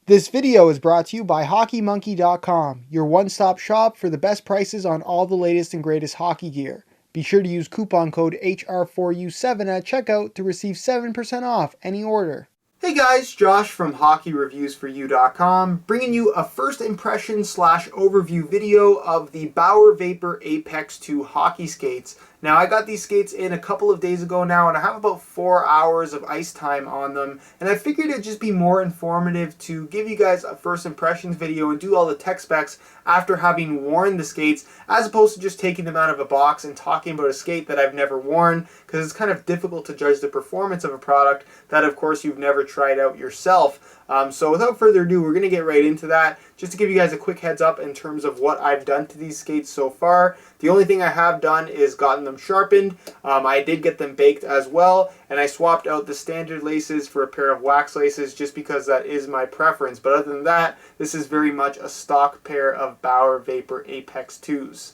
This video is brought to you by HockeyMonkey.com, your one-stop shop for the best prices on all the latest and greatest hockey gear. Be sure to use coupon code HR4U7 at checkout to receive 7% off any order. Hey guys, Josh from HockeyReviewsForYou.com, bringing you a first impression / overview video of the Bauer Vapor APX2 hockey skates. Now, I got these skates in a couple of days ago now, and I have about 4 hours of ice time on them, and I figured it'd just be more informative to give you guys a first impressions video and do all the tech specs after having worn the skates, as opposed to just taking them out of a box and talking about a skate that I've never worn, because it's kind of difficult to judge the performance of a product that, of course, you've never tried out yourself. So without further ado, we're going to get right into that. Just to give you guys a quick heads up in terms of what I've done to these skates so far. The only thing I have done is gotten them sharpened. I did get them baked as well, and I swapped out the standard laces for a pair of wax laces just because that is my preference. But other than that, this is very much a stock pair of Bauer Vapor Apex 2s.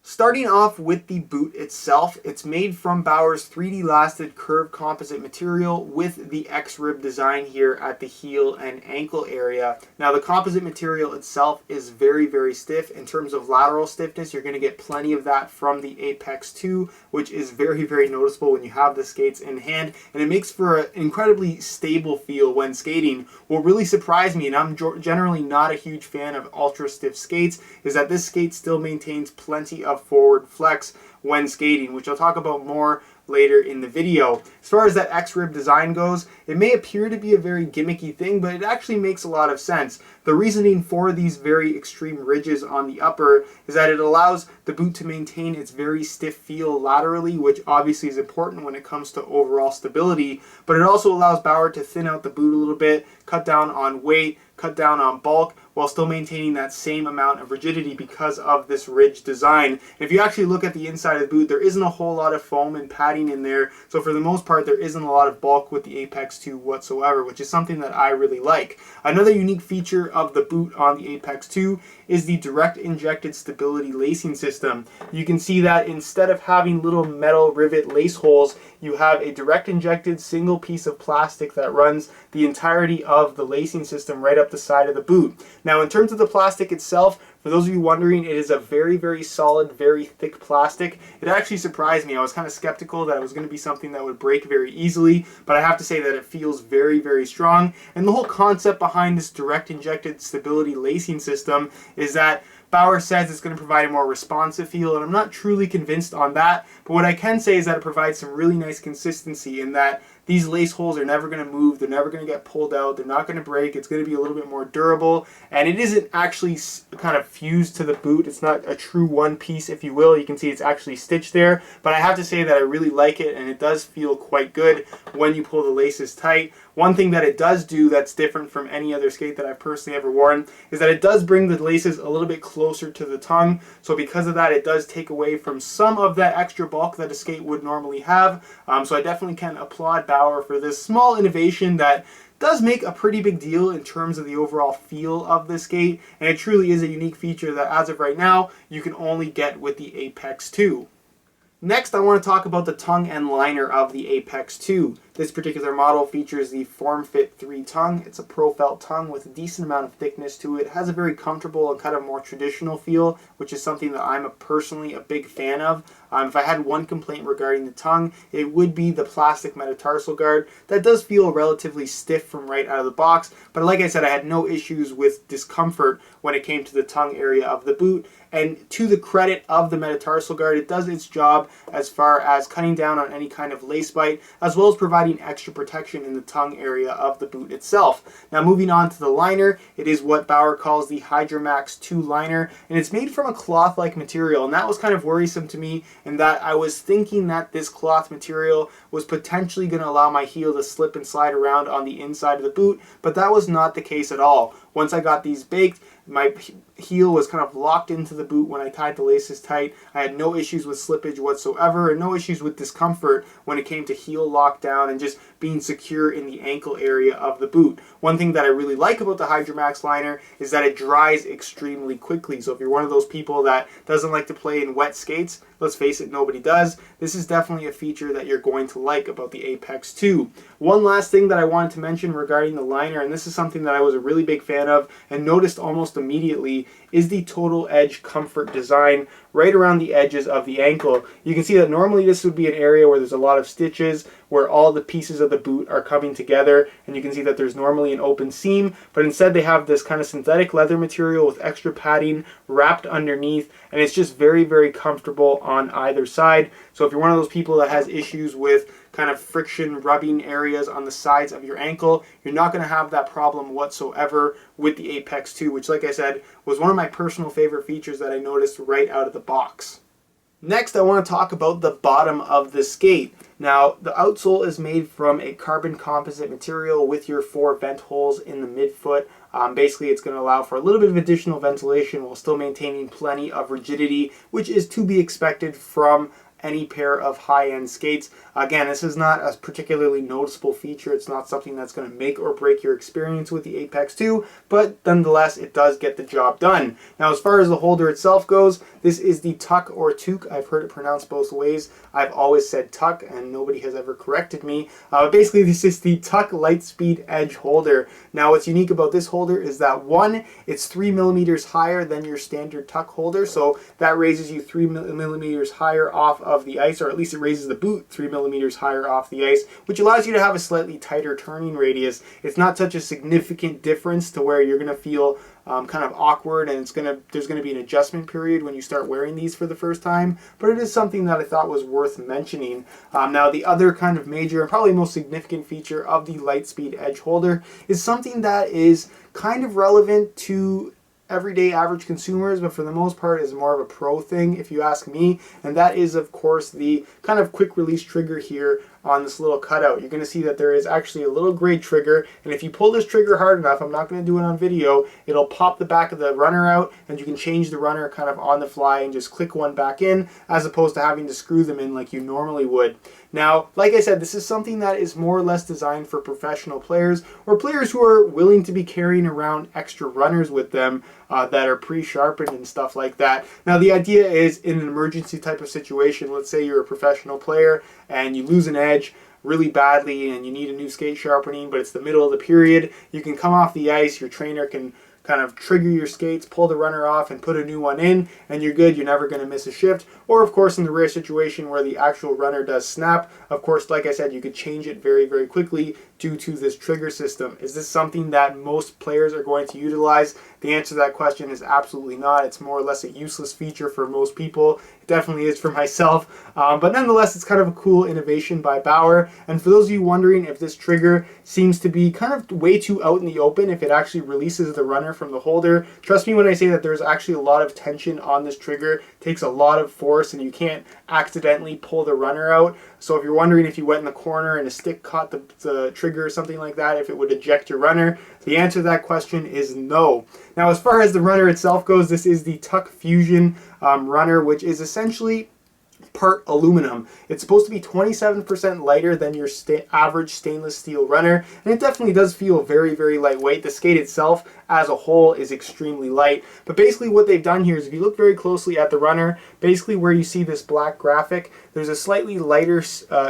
Starting off with the boot itself, it's made from Bauer's 3D lasted curved composite material with the X-rib design here at the heel and ankle area. Now, the composite material itself is very, very stiff. In terms of lateral stiffness, you're going to get plenty of that from the Apex 2, which is very, very noticeable when you have the skates in hand, and it makes for an incredibly stable feel when skating. What really surprised me, and I'm generally not a huge fan of ultra stiff skates, is that this skate still maintains plenty of forward flex when skating, which I'll talk about more later in the video. As far as that X-rib design goes, it may appear to be a very gimmicky thing, but it actually makes a lot of sense. The reasoning for these very extreme ridges on the upper is that it allows the boot to maintain its very stiff feel laterally, which obviously is important when it comes to overall stability, but it also allows Bauer to thin out the boot a little bit, cut down on weight, cut down on bulk, while still maintaining that same amount of rigidity because of this ridge design. And if you actually look at the inside of the boot, there isn't a whole lot of foam and padding in there, so for the most part there isn't a lot of bulk with the Apex 2 whatsoever, which is something that I really like. Another unique feature of the boot on the Apex 2 is the direct injected stability lacing system. You can see that instead of having little metal rivet lace holes, you have a direct injected single piece of plastic that runs the entirety of the lacing system right up the side of the boot. Now, in terms of the plastic itself, for those of you wondering, it is a very, very solid, very thick plastic. It actually surprised me. I was kind of skeptical that it was going to be something that would break very easily, but I have to say that it feels very, very strong. And the whole concept behind this direct injected stability lacing system is that Bauer says it's going to provide a more responsive feel, and I'm not truly convinced on that, but what I can say is that it provides some really nice consistency in that these lace holes are never going to move, they're never going to get pulled out, they're not going to break, it's going to be a little bit more durable, and it isn't actually kind of fused to the boot. It's not a true one piece, if you will. You can see it's actually stitched there, but I have to say that I really like it, and it does feel quite good when you pull the laces tight. One thing that it does do that's different from any other skate that I've personally ever worn is that it does bring the laces a little bit closer to the tongue, so because of that it does take away from some of that extra bulk that a skate would normally have. So I definitely can applaud Bauer for this small innovation that does make a pretty big deal in terms of the overall feel of the skate, and it truly is a unique feature that as of right now you can only get with the Apex 2. Next, I want to talk about the tongue and liner of the Apex 2. This particular model features the Form Fit 3 tongue. It's a pro felt tongue with a decent amount of thickness to it. It has a very comfortable and kind of more traditional feel, which is something that I'm personally a big fan of. If I had one complaint regarding the tongue, it would be the plastic metatarsal guard. That does feel relatively stiff from right out of the box, but like I said, I had no issues with discomfort when it came to the tongue area of the boot. And to the credit of the metatarsal guard, it does its job as far as cutting down on any kind of lace bite, as well as providing extra protection in the tongue area of the boot itself. Now, moving on to the liner, it is what Bauer calls the Hydromax 2 liner, and it's made from a cloth-like material, and that was kind of worrisome to me in that I was thinking that this cloth material was potentially going to allow my heel to slip and slide around on the inside of the boot, but that was not the case at all. Once I got these baked, my heel was kind of locked into the boot when I tied the laces tight. I had no issues with slippage whatsoever and no issues with discomfort when it came to heel lockdown and just being secure in the ankle area of the boot. One thing that I really like about the Hydro Max liner is that it dries extremely quickly. So if you're one of those people that doesn't like to play in wet skates, let's face it, nobody does, this is definitely a feature that you're going to like about the APX2. One last thing that I wanted to mention regarding the liner, and this is something that I was a really big fan of and noticed almost immediately, is the total edge comfort design right around the edges of the ankle. You can see that normally this would be an area where there's a lot of stitches, where all the pieces of the boot are coming together, and you can see that there's normally an open seam, but instead they have this kind of synthetic leather material with extra padding wrapped underneath, and it's just very, very comfortable on either side. So if you're one of those people that has issues with kind of friction rubbing areas on the sides of your ankle, you're not going to have that problem whatsoever with the APX2, which, like I said, was one of my personal favorite features that I noticed right out of the box. Next, I want to talk about the bottom of the skate. Now, the outsole is made from a carbon composite material with your 4 vent holes in the midfoot. Basically, it's going to allow for a little bit of additional ventilation while still maintaining plenty of rigidity, which is to be expected from any pair of high-end skates. Again, this is not a particularly noticeable feature. It's not something that's going to make or break your experience with the APX2, but nonetheless, it does get the job done. Now, as far as the holder itself goes, this is the Tuck or Toque. I've heard it pronounced both ways. I've always said Tuck, and nobody has ever corrected me. Basically, this is the Tuck Lightspeed Edge holder. Now, what's unique about this holder is that, one, it's 3 millimeters higher than your standard Tuck holder, so that raises you 3 millimeters higher off of the ice, or at least it raises the boot 3 millimeters higher off the ice, which allows you to have a slightly tighter turning radius. It's not such a significant difference to where you're going to feel kind of awkward, and there's going to be an adjustment period when you start wearing these for the first time, but it is something that I thought was worth mentioning. Now, the other kind of major and probably most significant feature of the Lightspeed Edge holder is something that is kind of relevant to everyday average consumers, but for the most part is more of a pro thing if you ask me, and that is, of course, the kind of quick release trigger here on this little cutout. You're going to see that there is actually a little gray trigger, and if you pull this trigger hard enough, I'm not going to do it on video, it'll pop the back of the runner out, and you can change the runner kind of on the fly and just click one back in, as opposed to having to screw them in like you normally would. Now, like I said, this is something that is more or less designed for professional players, or players who are willing to be carrying around extra runners with them that are pre-sharpened and stuff like that. Now, the idea is, in an emergency type of situation, let's say you're a professional player and you lose an edge really badly and you need a new skate sharpening, but it's the middle of the period, you can come off the ice, your trainer can kind of trigger your skates, pull the runner off, and put a new one in, and you're good. You're never going to miss a shift. Or, of course, in the rare situation where the actual runner does snap, of course, like I said, you could change it very, very quickly due to this trigger system. Is this something that most players are going to utilize? The answer to that question is absolutely not. It's more or less a useless feature for most people. It definitely is for myself. But nonetheless, it's kind of a cool innovation by Bauer. And for those of you wondering if this trigger seems to be kind of way too out in the open, if it actually releases the runner from the holder, trust me when I say that there's actually a lot of tension on this trigger. It takes a lot of force, and you can't accidentally pull the runner out. So if you're wondering if you went in the corner and a stick caught the trigger or something like that, if it would eject your runner, the answer to that question is no. Now, as far as the runner itself goes, this is the Tuck Fusion runner, which is essentially part aluminum. It's supposed to be 27% lighter than your average stainless steel runner, and it definitely does feel very, very lightweight. The skate itself as a whole is extremely light, but basically what they've done here is, if you look very closely at the runner, basically where you see this black graphic, there's a slightly lighter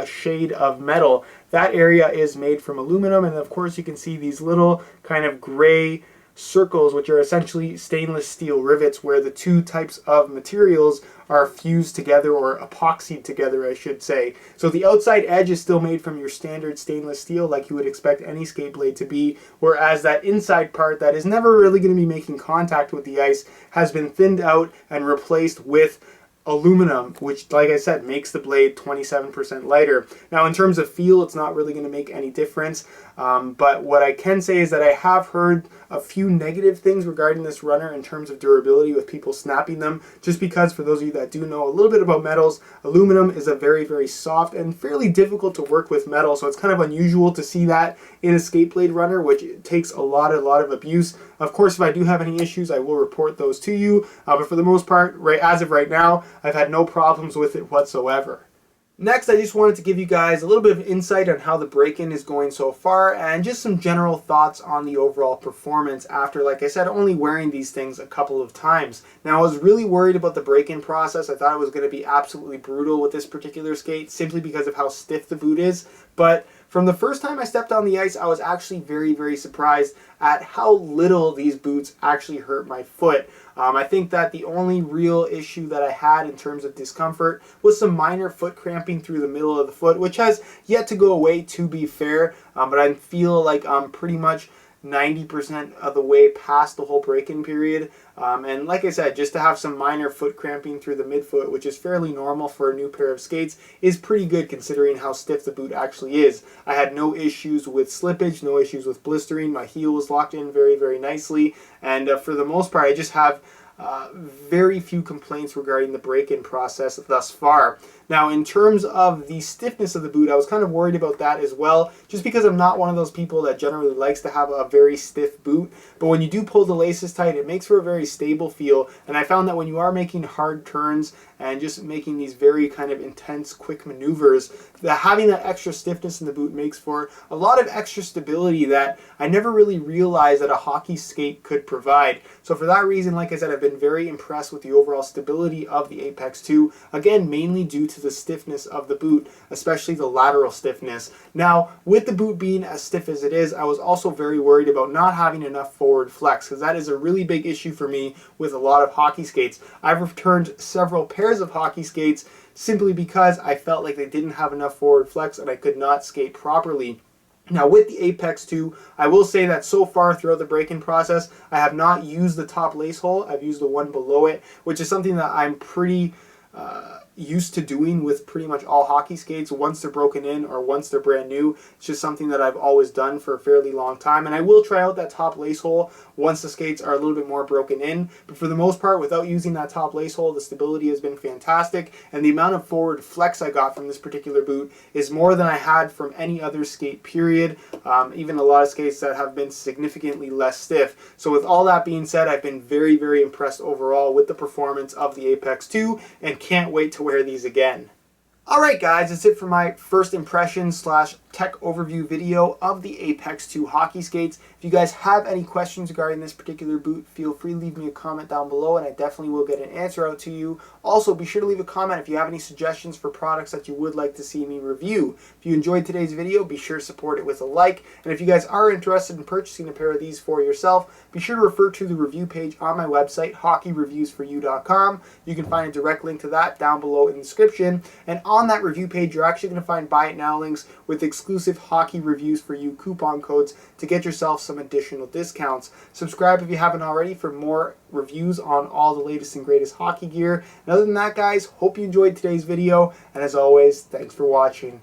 shade of metal. That area is made from aluminum, and of course you can see these little kind of gray circles, which are essentially stainless steel rivets, where the two types of materials are fused together, or epoxied together, I should say. So the outside edge is still made from your standard stainless steel, like you would expect any skate blade to be, whereas that inside part that is never really going to be making contact with the ice has been thinned out and replaced with aluminum, which, like I said, makes the blade 27% lighter. Now, in terms of feel, it's not really going to make any difference, but what I can say is that I have heard a few negative things regarding this runner in terms of durability, with people snapping them, just because, for those of you that do know a little bit about metals, aluminum is a very, very soft and fairly difficult to work with metal, so it's kind of unusual to see that in a skate blade runner, which takes a lot of abuse. Of course, if I do have any issues, I will report those to you, but for the most part, as of right now, I've had no problems with it whatsoever. Next, I just wanted to give you guys a little bit of insight on how the break-in is going so far and just some general thoughts on the overall performance after, like I said, only wearing these things a couple of times. Now, I was really worried about the break-in process. I thought it was going to be absolutely brutal with this particular skate simply because of how stiff the boot is, but from the first time I stepped on the ice, I was actually very, very surprised at how little these boots actually hurt my foot. I think that the only real issue that I had in terms of discomfort was some minor foot cramping through the middle of the foot, which has yet to go away, to be fair, but I feel like I'm pretty much 90% of the way past the whole break-in period. And like I said, just to have some minor foot cramping through the midfoot, which is fairly normal for a new pair of skates, is pretty good considering how stiff the boot actually is. I had no issues with slippage, no issues with blistering. My heel was locked in very, very nicely. And for the most part, I just have very few complaints regarding the break-in process thus far. Now, in terms of the stiffness of the boot, I was kind of worried about that as well, just because I'm not one of those people that generally likes to have a very stiff boot. But when you do pull the laces tight, it makes for a very stable feel. And I found that when you are making hard turns and just making these very kind of intense, quick maneuvers, that having that extra stiffness in the boot makes for a lot of extra stability that I never really realized that a hockey skate could provide. So for that reason, like I said, I've been very impressed with the overall stability of the APX2, again, mainly due to the stiffness of the boot, especially the lateral stiffness. Now, with the boot being as stiff as it is, I was also very worried about not having enough forward flex, because that is a really big issue for me with a lot of hockey skates. I've returned several pairs of hockey skates simply because I felt like they didn't have enough forward flex and I could not skate properly. Now, with the APX2, I will say that so far throughout the break-in process, I have not used the top lace hole. I've used the one below it, which is something that I'm pretty used to doing with pretty much all hockey skates once they're broken in or once they're brand new. It's just something that I've always done for a fairly long time, and I will try out that top lace hole once the skates are a little bit more broken in. But for the most part, without using that top lace hole, the stability has been fantastic, and the amount of forward flex I got from this particular boot is more than I had from any other skate, period. Even a lot of skates that have been significantly less stiff. So with all that being said, I've been very, very impressed overall with the performance of the APX2 and can't wait to wear these again. Alright guys, that's it for my first impression slash tech overview video of the APX2 hockey skates. If you guys have any questions regarding this particular boot, feel free to leave me a comment down below and I definitely will get an answer out to you. Also, be sure to leave a comment if you have any suggestions for products that you would like to see me review. If you enjoyed today's video, be sure to support it with a like. And if you guys are interested in purchasing a pair of these for yourself, be sure to refer to the review page on my website, hockeyreviewsforyou.com. You can find a direct link to that down below in the description. And on that review page, you're actually going to find buy it now links with exclusive Hockey Reviews for You coupon codes to get yourself some additional discounts. Subscribe if you haven't already for more reviews on all the latest and greatest hockey gear. And other than that, guys, hope you enjoyed today's video. And as always, thanks for watching.